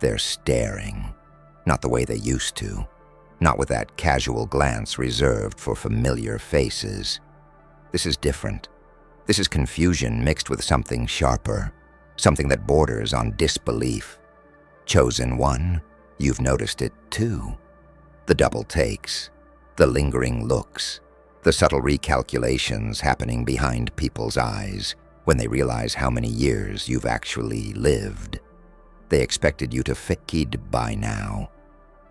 They're staring, not the way they used to, not with that casual glance reserved for familiar faces. This is different. This is confusion mixed with something sharper, something that borders on disbelief. Chosen one, you've noticed it too. The double takes, the lingering looks, the subtle recalculations happening behind people's eyes when they realize how many years you've actually lived. They expected you to fade by now.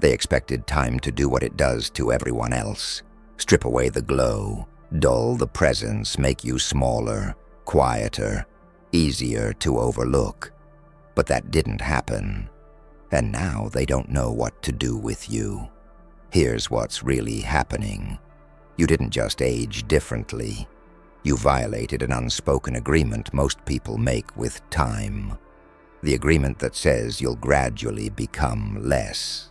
They expected time to do what it does to everyone else, strip away the glow, dull the presence, make you smaller, quieter, easier to overlook. But that didn't happen, and now they don't know what to do with you. Here's what's really happening. You didn't just age differently. You violated an unspoken agreement most people make with time. The agreement that says you'll gradually become less,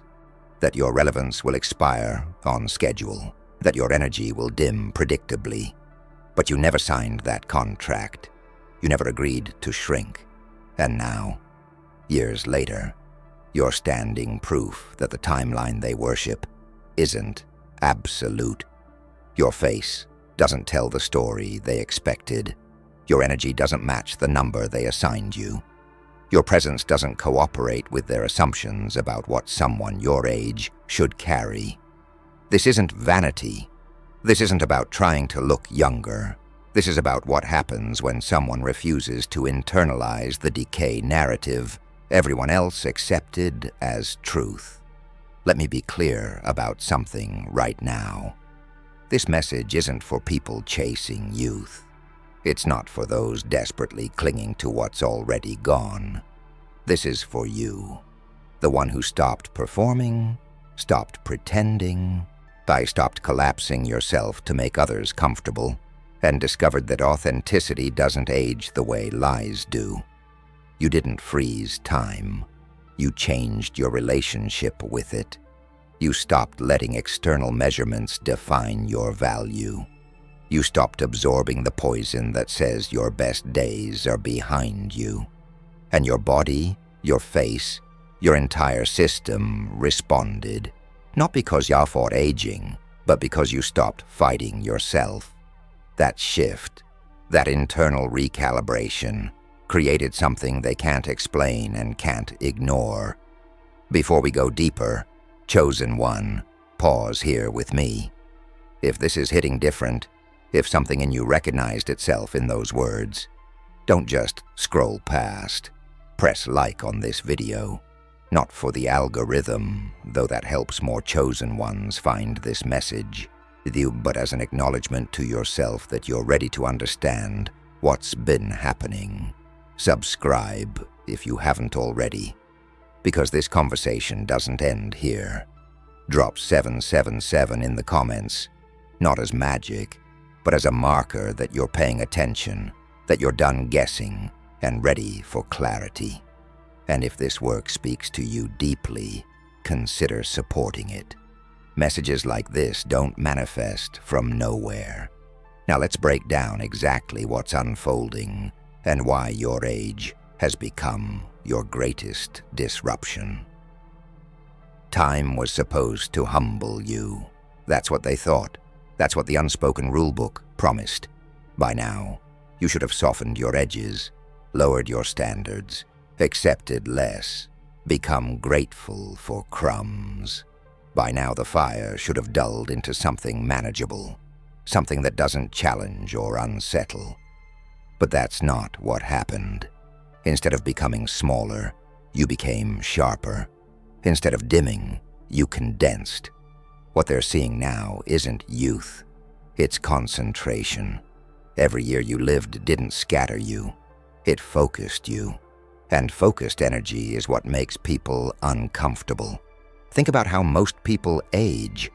that your relevance will expire on schedule, that your energy will dim predictably. But you never signed that contract. You never agreed to shrink. And now, years later, you're standing proof that the timeline they worship isn't absolute. Your face doesn't tell the story they expected. Your energy doesn't match the number they assigned you. Your presence doesn't cooperate with their assumptions about what someone your age should carry. This isn't vanity. This isn't about trying to look younger. This is about what happens when someone refuses to internalize the decay narrative everyone else accepted as truth. Let me be clear about something right now. This message isn't for people chasing youth. It's not for those desperately clinging to what's already gone. This is for you, the one who stopped performing, stopped pretending, stopped collapsing yourself to make others comfortable, and discovered that authenticity doesn't age the way lies do. You didn't freeze time. You changed your relationship with it. You stopped letting external measurements define your value. You stopped absorbing the poison that says your best days are behind you. And your body, your face, your entire system responded, not because you fought aging, but because you stopped fighting yourself. That shift, that internal recalibration, created something they can't explain and can't ignore. Before we go deeper, Chosen One, pause here with me. If this is hitting different, if something in you recognized itself in those words, don't just scroll past. Press like on this video. Not for the algorithm, though that helps more chosen ones find this message, but as an acknowledgement to yourself that you're ready to understand what's been happening. Subscribe if you haven't already, because this conversation doesn't end here. Drop 777 in the comments, not as magic, but as a marker that you're paying attention, that you're done guessing and ready for clarity. And if this work speaks to you deeply, consider supporting it. Messages like this don't manifest from nowhere. Now let's break down exactly what's unfolding and why your age has become your greatest disruption. Time was supposed to humble you. That's what they thought. That's what the unspoken rulebook promised. By now, you should have softened your edges, lowered your standards, accepted less, become grateful for crumbs. By now the fire should have dulled into something manageable, something that doesn't challenge or unsettle. But that's not what happened. Instead of becoming smaller, you became sharper. Instead of dimming, you condensed. What they're seeing now isn't youth, it's concentration. Every year you lived didn't scatter you, it focused you. And focused energy is what makes people uncomfortable. Think about how most people age.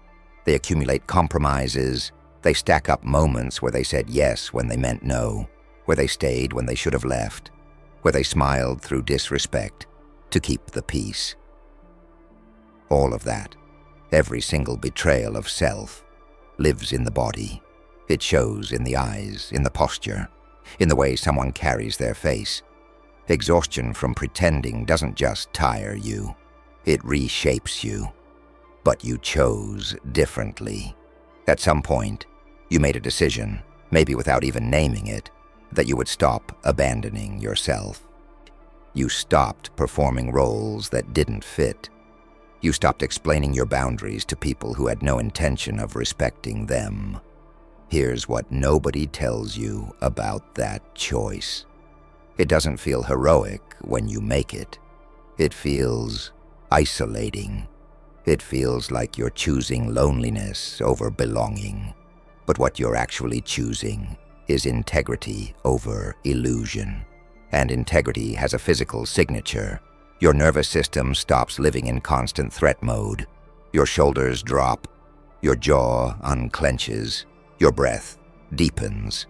They accumulate compromises, they stack up moments where they said yes when they meant no, where they stayed when they should have left, where they smiled through disrespect to keep the peace. All of that, every single betrayal of self, lives in the body. It shows in the eyes, in the posture, in the way someone carries their face. Exhaustion from pretending doesn't just tire you, it reshapes you. But you chose differently. At some point, you made a decision, maybe without even naming it, that you would stop abandoning yourself. You stopped performing roles that didn't fit. You stopped explaining your boundaries to people who had no intention of respecting them. Here's what nobody tells you about that choice. It doesn't feel heroic when you make it. It feels isolating. It feels like you're choosing loneliness over belonging. But what you're actually choosing is integrity over illusion. And integrity has a physical signature. Your nervous system stops living in constant threat mode. Your shoulders drop. Your jaw unclenches. Your breath deepens.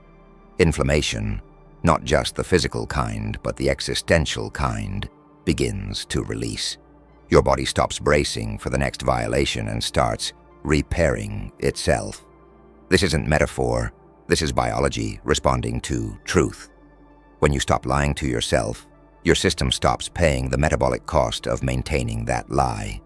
Inflammation, not just the physical kind, but the existential kind, begins to release. Your body stops bracing for the next violation and starts repairing itself. This isn't metaphor. This is biology responding to truth. When you stop lying to yourself, your system stops paying the metabolic cost of maintaining that lie.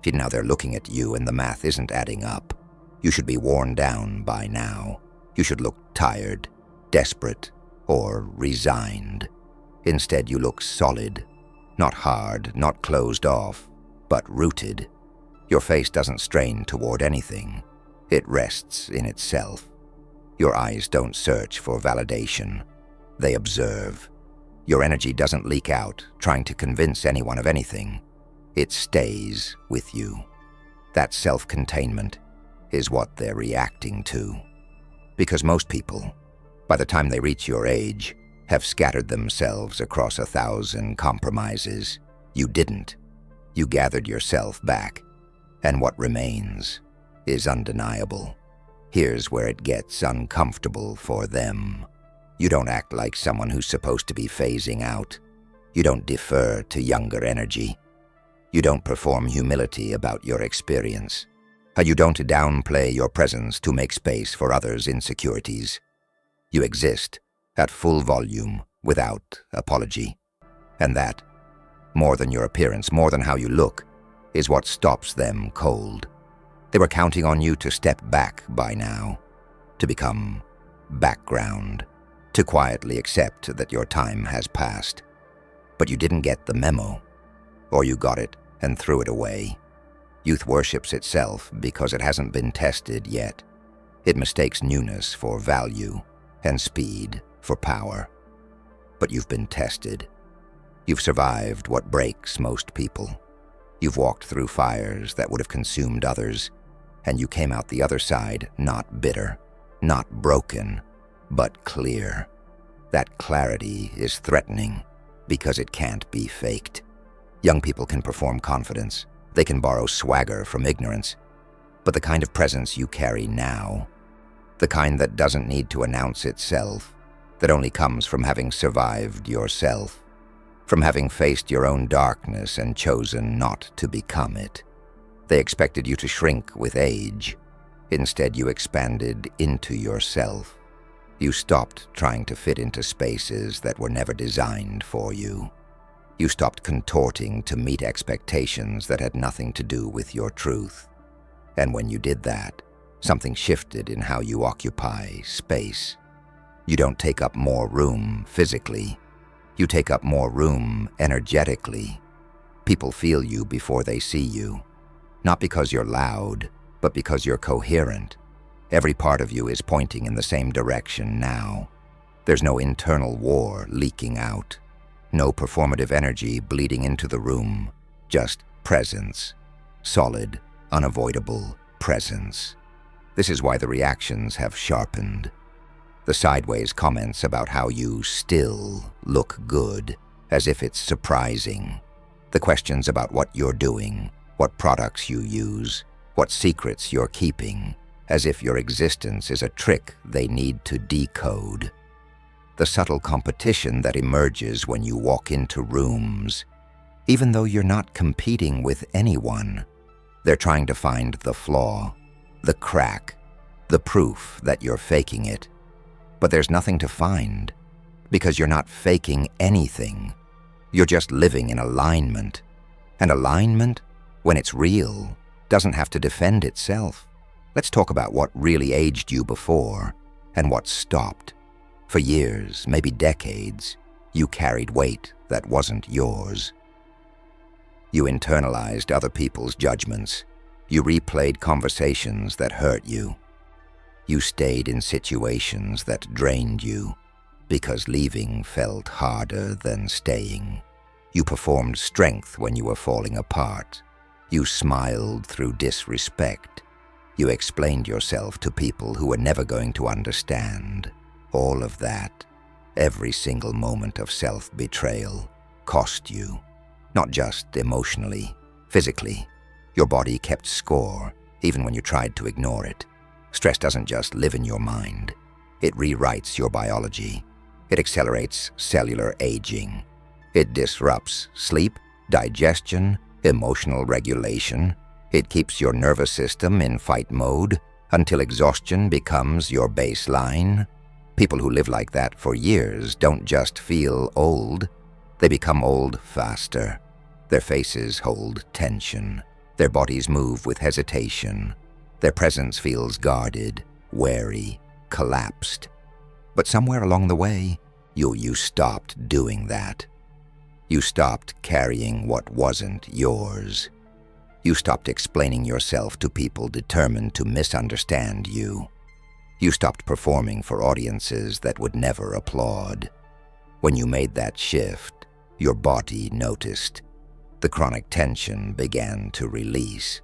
Now they're looking at you and the math isn't adding up. You should be worn down by now. You should look tired, desperate, or resigned. Instead, you look solid. Not hard, not closed off, but rooted. Your face doesn't strain toward anything. It rests in itself. Your eyes don't search for validation. They observe. Your energy doesn't leak out, trying to convince anyone of anything. It stays with you. That self-containment is what they're reacting to. Because most people, by the time they reach your age, have scattered themselves across 1,000 compromises. You didn't. You gathered yourself back, and what remains is undeniable. Here's where it gets uncomfortable for them. You don't act like someone who's supposed to be phasing out. You don't defer to younger energy. You don't perform humility about your experience. You don't downplay your presence to make space for others' insecurities. You exist at full volume, without apology. And that, more than your appearance, more than how you look, is what stops them cold. They were counting on you to step back by now, to become background, to quietly accept that your time has passed. But you didn't get the memo, or you got it and threw it away. Youth worships itself because it hasn't been tested yet. It mistakes newness for value and speed for power. But you've been tested. You've survived what breaks most people. You've walked through fires that would have consumed others, and you came out the other side not bitter, not broken, but clear. That clarity is threatening because it can't be faked. Young people can perform confidence. They can borrow swagger from ignorance. But the kind of presence you carry now, the kind that doesn't need to announce itself, that only comes from having survived yourself, from having faced your own darkness and chosen not to become it. They expected you to shrink with age. Instead, you expanded into yourself. You stopped trying to fit into spaces that were never designed for you. You stopped contorting to meet expectations that had nothing to do with your truth. And when you did that, something shifted in how you occupy space. You don't take up more room physically. You take up more room energetically. People feel you before they see you. Not because you're loud, but because you're coherent. Every part of you is pointing in the same direction now. There's no internal war leaking out. No performative energy bleeding into the room. Just presence. Solid, unavoidable presence. This is why the reactions have sharpened. The sideways comments about how you still look good, as if it's surprising. The questions about what you're doing, what products you use, what secrets you're keeping, as if your existence is a trick they need to decode. The subtle competition that emerges when you walk into rooms. Even though you're not competing with anyone, they're trying to find the flaw, the crack, the proof that you're faking it. But there's nothing to find, because you're not faking anything. You're just living in alignment. And alignment, when it's real, doesn't have to defend itself. Let's talk about what really aged you before and what stopped. For years, maybe decades, you carried weight that wasn't yours. You internalized other people's judgments. You replayed conversations that hurt you. You stayed in situations that drained you because leaving felt harder than staying. You performed strength when you were falling apart. You smiled through disrespect. You explained yourself to people who were never going to understand. All of that, every single moment of self-betrayal, cost you. Not just emotionally, physically. Your body kept score, even when you tried to ignore it. Stress doesn't just live in your mind. It rewrites your biology. It accelerates cellular aging. It disrupts sleep, digestion, emotional regulation. It keeps your nervous system in fight mode until exhaustion becomes your baseline. People who live like that for years don't just feel old. They become old faster. Their faces hold tension. Their bodies move with hesitation. Their presence feels guarded, wary, collapsed. But somewhere along the way, you stopped doing that. You stopped carrying what wasn't yours. You stopped explaining yourself to people determined to misunderstand you. You stopped performing for audiences that would never applaud. When you made that shift, your body noticed. The chronic tension began to release.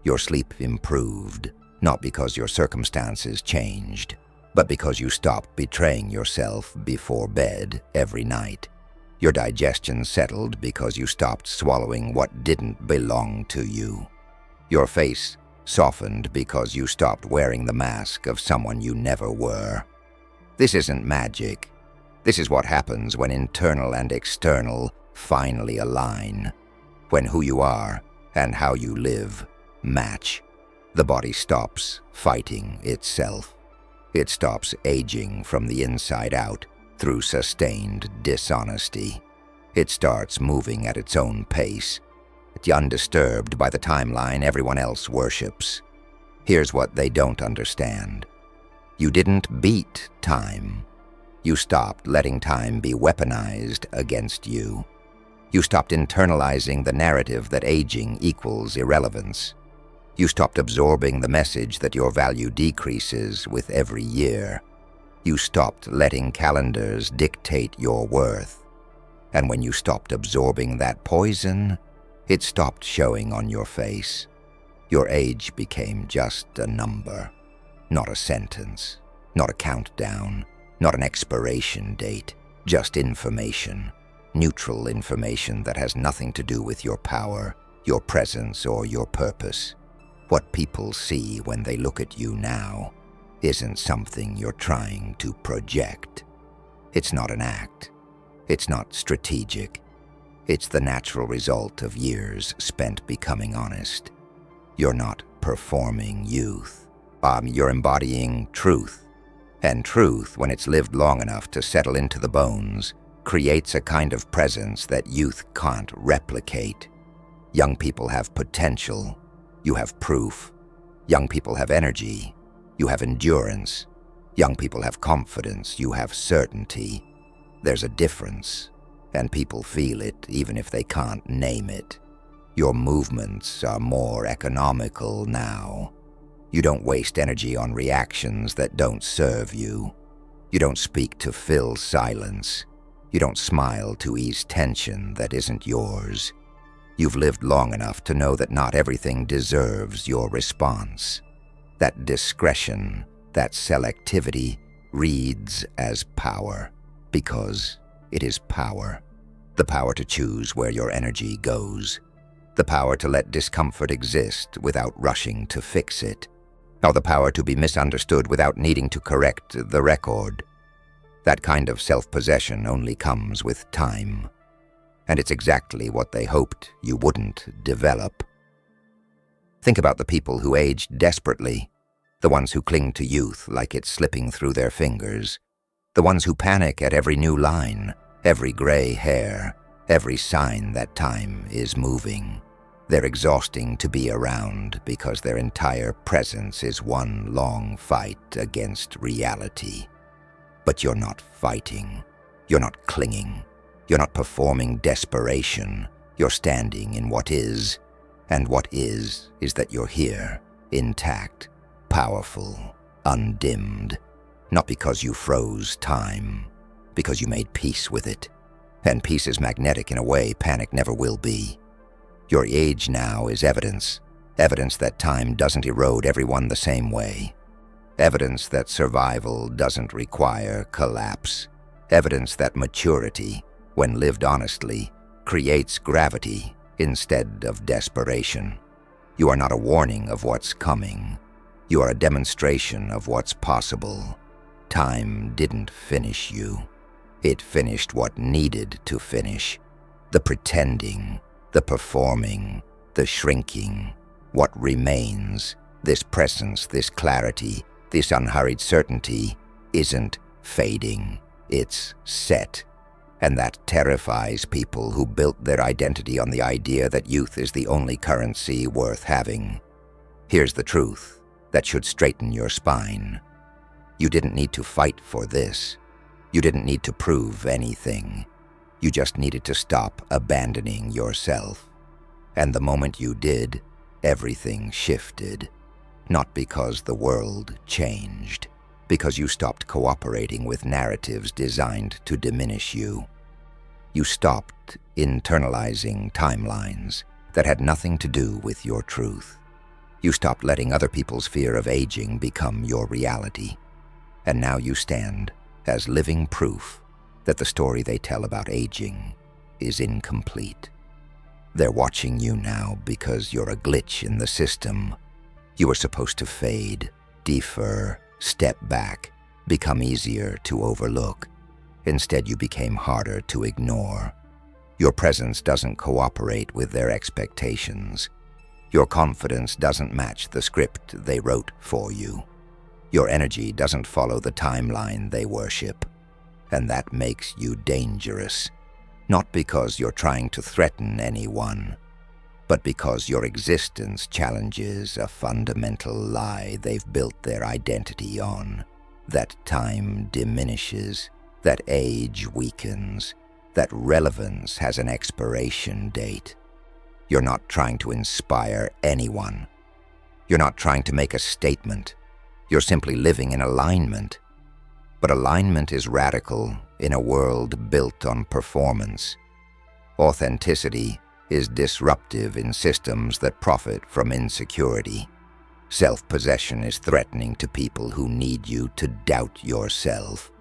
Your sleep improved, not because your circumstances changed, but because you stopped betraying yourself before bed every night. Your digestion settled because you stopped swallowing what didn't belong to you. Your face softened because you stopped wearing the mask of someone you never were. This isn't magic. This is what happens when internal and external finally align. When who you are and how you live match. The body stops fighting itself. It stops aging from the inside out through sustained dishonesty. It starts moving at its own pace, undisturbed by the timeline everyone else worships. Here's what they don't understand. You didn't beat time. You stopped letting time be weaponized against you. You stopped internalizing the narrative that aging equals irrelevance. You stopped absorbing the message that your value decreases with every year. You stopped letting calendars dictate your worth. And when you stopped absorbing that poison, it stopped showing on your face. Your age became just a number, not a sentence, not a countdown, not an expiration date, just information. Neutral information that has nothing to do with your power, your presence, or your purpose. What people see when they look at you now isn't something you're trying to project. It's not an act. It's not strategic. It's the natural result of years spent becoming honest. You're not performing youth. You're embodying truth. And truth, when it's lived long enough to settle into the bones, creates a kind of presence that youth can't replicate. Young people have potential. You have proof. Young people have energy. You have endurance. Young people have confidence. You have certainty. There's a difference, and people feel it even if they can't name it. Your movements are more economical now. You don't waste energy on reactions that don't serve you. You don't speak to fill silence. You don't smile to ease tension that isn't yours. You've lived long enough to know that not everything deserves your response. That discretion, that selectivity, reads as power, because it is power. The power to choose where your energy goes. The power to let discomfort exist without rushing to fix it. Or the power to be misunderstood without needing to correct the record. That kind of self-possession only comes with time. And it's exactly what they hoped you wouldn't develop. Think about the people who aged desperately. The ones who cling to youth like it's slipping through their fingers. The ones who panic at every new line, every gray hair, every sign that time is moving. They're exhausting to be around because their entire presence is one long fight against reality. But you're not fighting. You're not clinging. You're not performing desperation. You're standing in what is. And what is that you're here, intact, powerful, undimmed. Not because you froze time, because you made peace with it. And peace is magnetic in a way panic never will be. Your age now is evidence that time doesn't erode everyone the same way. Evidence that survival doesn't require collapse. Evidence that maturity, when lived honestly, creates gravity instead of desperation. You are not a warning of what's coming. You are a demonstration of what's possible. Time didn't finish you. It finished what needed to finish. The pretending, the performing, the shrinking. What remains, this presence, this clarity, this unhurried certainty, isn't fading. It's set. And that terrifies people who built their identity on the idea that youth is the only currency worth having. Here's the truth that should straighten your spine. You didn't need to fight for this. You didn't need to prove anything. You just needed to stop abandoning yourself. And the moment you did, everything shifted. Not because the world changed, because you stopped cooperating with narratives designed to diminish you. You stopped internalizing timelines that had nothing to do with your truth. You stopped letting other people's fear of aging become your reality. And now you stand as living proof that the story they tell about aging is incomplete. They're watching you now because you're a glitch in the system. You were supposed to fade, defer, step back, become easier to overlook. Instead, you became harder to ignore. Your presence doesn't cooperate with their expectations. Your confidence doesn't match the script they wrote for you. Your energy doesn't follow the timeline they worship. And that makes you dangerous. Not because you're trying to threaten anyone, but because your existence challenges a fundamental lie they've built their identity on. That time diminishes, that age weakens, that relevance has an expiration date. You're not trying to inspire anyone. You're not trying to make a statement. You're simply living in alignment. But alignment is radical in a world built on performance. Authenticity is disruptive in systems that profit from insecurity. Self-possession is threatening to people who need you to doubt yourself.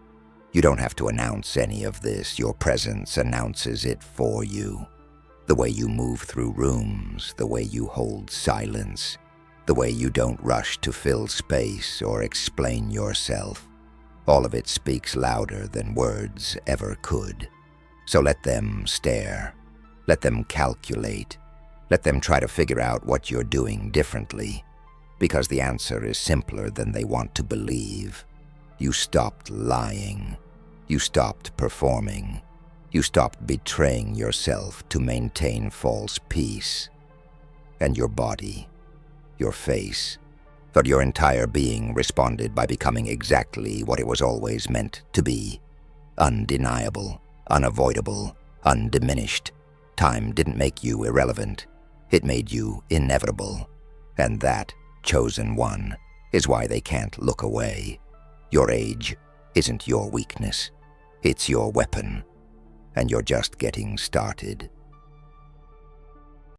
You don't have to announce any of this. Your presence announces it for you. The way you move through rooms, the way you hold silence, the way you don't rush to fill space or explain yourself. All of it speaks louder than words ever could. So let them stare. Let them calculate. Let them try to figure out what you're doing differently. Because the answer is simpler than they want to believe. You stopped lying. You stopped performing. You stopped betraying yourself to maintain false peace. And your body, your face, but your entire being responded by becoming exactly what it was always meant to be. Undeniable, unavoidable, undiminished. Time didn't make you irrelevant. It made you inevitable. And that, chosen one, is why they can't look away. Your age isn't your weakness. It's your weapon. And you're just getting started.